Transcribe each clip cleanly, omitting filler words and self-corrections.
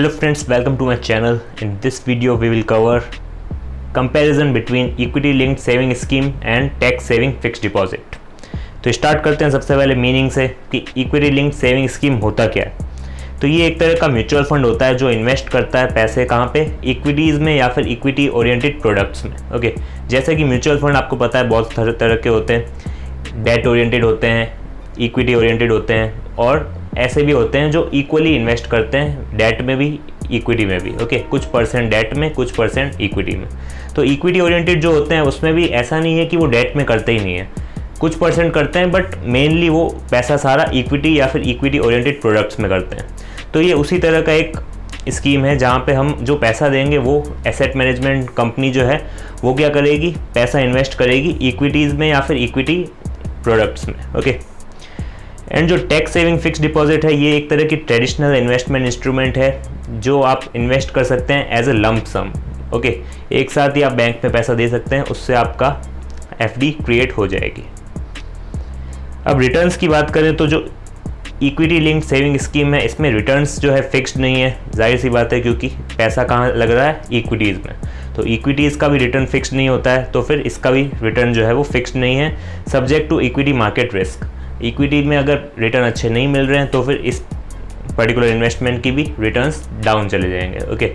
Hello friends, welcome to my channel. In this video we will cover comparison between equity linked saving scheme and tax saving fixed deposit. तो start करते हैं सबसे पहले meaning से कि equity linked saving scheme होता क्या है। तो ये एक तरह का म्यूचुअल फंड होता है जो इन्वेस्ट करता है पैसे कहाँ पे, इक्विटीज़ में या फिर इक्विटी ओरिएंटेड प्रोडक्ट्स में। ओके, जैसे कि म्यूचुअल फंड आपको पता है बहुत तरह के होते हैं, डेट ओरिएंटेड होते हैं, इक्विटी ओरिएंटेड होते हैं और ऐसे भी होते हैं जो इक्वली इन्वेस्ट करते हैं, डेट में भी इक्विटी में भी। ओके, कुछ परसेंट डेट में, कुछ परसेंट इक्विटी में। तो इक्विटी ओरिएंटेड जो होते हैं उसमें भी ऐसा नहीं है कि वो डेट में करते ही नहीं है, कुछ परसेंट करते हैं, बट मेनली वो पैसा सारा इक्विटी या फिर इक्विटी ओरिएंटेड प्रोडक्ट्स में करते हैं। तो ये उसी तरह का एक स्कीम है जहाँ पे हम जो पैसा देंगे वो एसेट मैनेजमेंट कंपनी जो है वो क्या करेगी, पैसा इन्वेस्ट करेगी इक्विटीज़ में या फिर इक्विटी प्रोडक्ट्स में। ओके, एंड जो टैक्स सेविंग फिक्स डिपॉजिट है ये एक तरह की ट्रेडिशनल इन्वेस्टमेंट इंस्ट्रूमेंट है जो आप इन्वेस्ट कर सकते हैं as a lump sum. Okay, एक साथ ही आप बैंक में पैसा दे सकते हैं, उससे आपका एफडी क्रिएट हो जाएगी। अब रिटर्न्स की बात करें तो जो इक्विटी लिंक्ड सेविंग स्कीम है इसमें रिटर्न्स जो है फिक्स्ड नहीं है, जाहिर सी बात है क्योंकि पैसा कहाँ लग रहा है, इक्विटीज़ में। तो इक्विटीज़ का भी रिटर्न फिक्स्ड नहीं होता है, तो फिर इसका भी रिटर्न जो है वो फिक्स्ड नहीं है, subject to equity market risk. Equity में अगर रिटर्न अच्छे नहीं मिल रहे हैं तो फिर इस पर्टिकुलर इन्वेस्टमेंट की भी रिटर्न्स डाउन चले जाएंगे। ओके,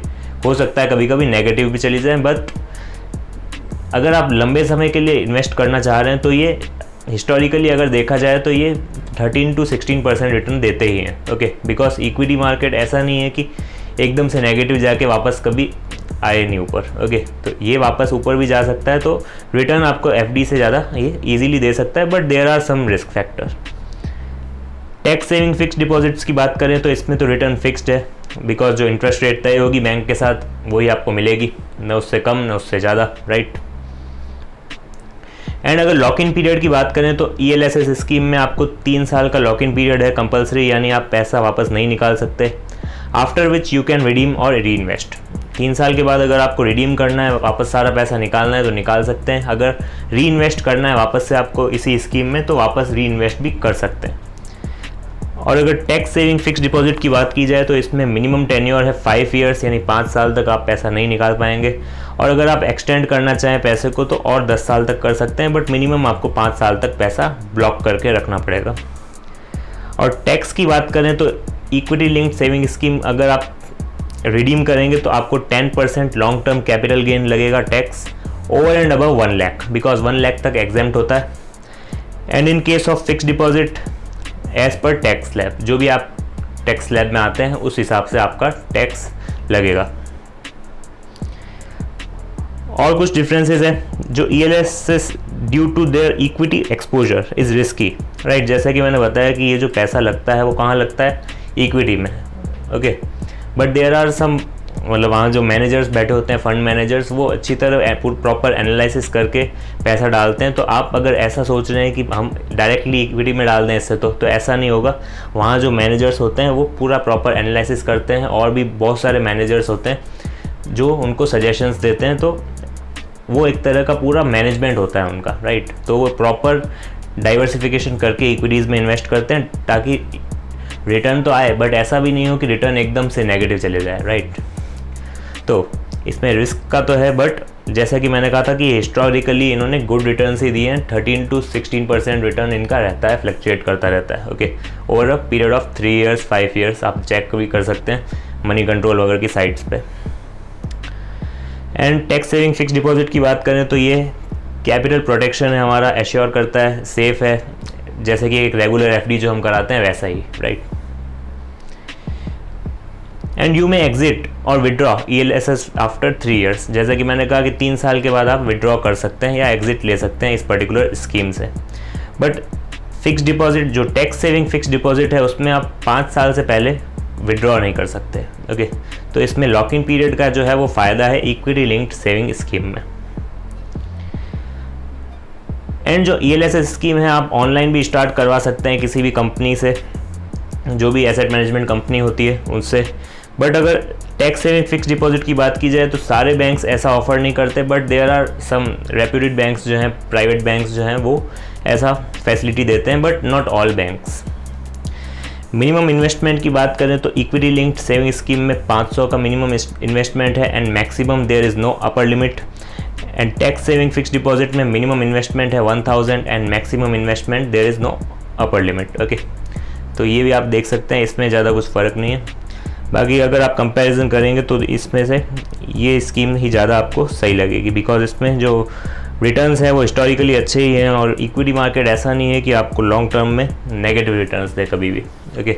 हो सकता है कभी कभी नेगेटिव भी चली जाए, बट अगर आप लंबे समय के लिए इन्वेस्ट करना चाह रहे हैं तो ये हिस्टोरिकली अगर देखा जाए तो ये 13 to 16% रिटर्न देते ही हैं। ओके, बिकॉज इक्विटी मार्केट ऐसा नहीं है कि एकदम से नेगेटिव जाके वापस कभी आए नहीं ऊपर। ओके, तो ये वापस ऊपर भी जा सकता है, तो रिटर्न आपको एफडी से ज़्यादा ये इजीली दे सकता है, but there are some risk factor. Tax saving fixed deposits की बात करें तो इसमें तो रिटर्न फिक्स्ड है, बिकॉज जो इंटरेस्ट रेट तय होगी बैंक के साथ वही आपको मिलेगी, न उससे कम न उससे ज़्यादा, राइट। एंड अगर लॉक इन पीरियड की बात करें तो ELSS स्कीम में आपको 3 साल का लॉक इन पीरियड है कंपलसरी, यानी आप पैसा वापस नहीं निकाल सकते। After which you can redeem और री इन्वेस्ट। 3 साल के बाद अगर आपको रिडीम करना है, वापस सारा पैसा निकालना है तो निकाल सकते हैं, अगर री इन्वेस्ट करना है वापस से आपको इसी स्कीम में तो वापस री इन्वेस्ट भी कर सकते हैं। और अगर टैक्स सेविंग फिक्स डिपॉजिट की बात की जाए तो इसमें मिनिमम टेन्योर है 5 ईयर्स, यानी 5 साल तक आप पैसा नहीं निकाल पाएंगे, और अगर आप एक्सटेंड करना चाहें पैसे को तो और 10 साल तक कर सकते हैं, बट मिनिमम आपको 5 साल तक पैसा ब्लॉक करके रखना पड़ेगा। और टैक्स की बात करें तो इक्विटी लिंक्ड सेविंग स्कीम अगर आप रिडीम करेंगे तो आपको 10% लॉन्ग टर्म कैपिटल गेन लगेगा tax over and above 1 lakh, because 1 lakh तक एग्जेम्प्ट होता है। And in case of fix deposit as per tax slab, जो भी आप टैक्स स्लैब में आते हैं उस हिसाब से आपका टैक्स लगेगा। और कुछ डिफरेंसेस हैं, जो ELSS due to their equity exposure is risky, right. जैसा कि मैंने बताया कि ये जो पैसा लगता है वो कहाँ लगता है, इक्विटी में। Okay, but there are some, मतलब वहाँ जो मैनेजर्स बैठे होते हैं, फंड मैनेजर्स, वो अच्छी तरह प्रॉपर एनालिसिस करके पैसा डालते हैं। तो आप अगर ऐसा सोच रहे हैं कि हम डायरेक्टली इक्विटी में डाल दें इससे, तो ऐसा नहीं होगा। वहाँ जो मैनेजर्स होते हैं वो पूरा प्रॉपर एनालिसिस करते हैं, और भी बहुत सारे मैनेजर्स होते हैं जो उनको सजेशंस देते हैं, तो वो एक तरह का पूरा मैनेजमेंट होता है उनका, राइट। तो वो प्रॉपर डाइवर्सिफिकेशन करके इक्विटीज़ में इन्वेस्ट करते हैं ताकि रिटर्न तो आए, बट ऐसा भी नहीं हो कि रिटर्न एकदम से नेगेटिव चले जाए, राइट। तो इसमें रिस्क का तो है, बट जैसा कि मैंने कहा था कि हिस्टोरिकली इन्होंने गुड रिटर्न्स ही दिए हैं। 13 to 16% रिटर्न इनका रहता है, फ्लक्चुएट करता रहता है। Okay, over a period of 3 years 5 years आप चेक भी कर सकते हैं मनी कंट्रोल वगैरह की साइट्स पे। And tax saving fix deposit की बात करें तो ये कैपिटल प्रोटेक्शन है हमारा, एश्योर करता है, सेफ है, जैसे कि एक रेगुलर एफडी जो हम कराते हैं वैसा ही, राइट। एंड यू में एग्जिट और विड्रॉ ELSS आफ्टर 3 ईयर्स, जैसा कि मैंने कहा कि 3 साल के बाद आप विड्रॉ कर सकते हैं या एग्जिट ले सकते हैं इस पर्टिकुलर स्कीम से। बट फिक्स डिपॉजिट, जो टैक्स सेविंग फिक्स डिपॉजिट है, उसमें आप 5 साल से पहले विड्रॉ नहीं कर सकते। ओके, तो इसमें लॉक इन पीरियड का जो है वो फ़ायदा है इक्विटी लिंक्ड सेविंग स्कीम में। एंड जो ELSS स्कीम है आप ऑनलाइन भी स्टार्ट करवा सकते हैं किसी भी कंपनी से, जो भी एसेट मैनेजमेंट कंपनी होती है उनसे। बट अगर टैक्स सेविंग फिक्स डिपॉजिट की बात की जाए तो सारे बैंक्स ऐसा ऑफर नहीं करते, but there are some reputed banks जो हैं, प्राइवेट बैंक्स जो हैं, वो ऐसा फैसिलिटी देते हैं, but not all banks. Minimum investment की बात करें तो इक्विटी लिंक्ड सेविंग स्कीम में 500 का मिनिमम इन्वेस्टमेंट है and maximum there is no upper limit. And tax saving fix deposit में मिनिमम इन्वेस्टमेंट है 1000 and maximum investment there is no upper limit. Okay, तो ये भी आप देख सकते हैं, इसमें ज़्यादा कुछ फ़र्क नहीं है। बाकी अगर आप कंपैरिजन करेंगे तो इसमें से ये स्कीम ही ज़्यादा आपको सही लगेगी, बिकॉज इसमें जो रिटर्न्स हैं वो हिस्टोरिकली अच्छे ही हैं और इक्विटी मार्केट ऐसा नहीं है कि आपको लॉन्ग टर्म में नेगेटिव रिटर्न्स दे कभी भी। ओके।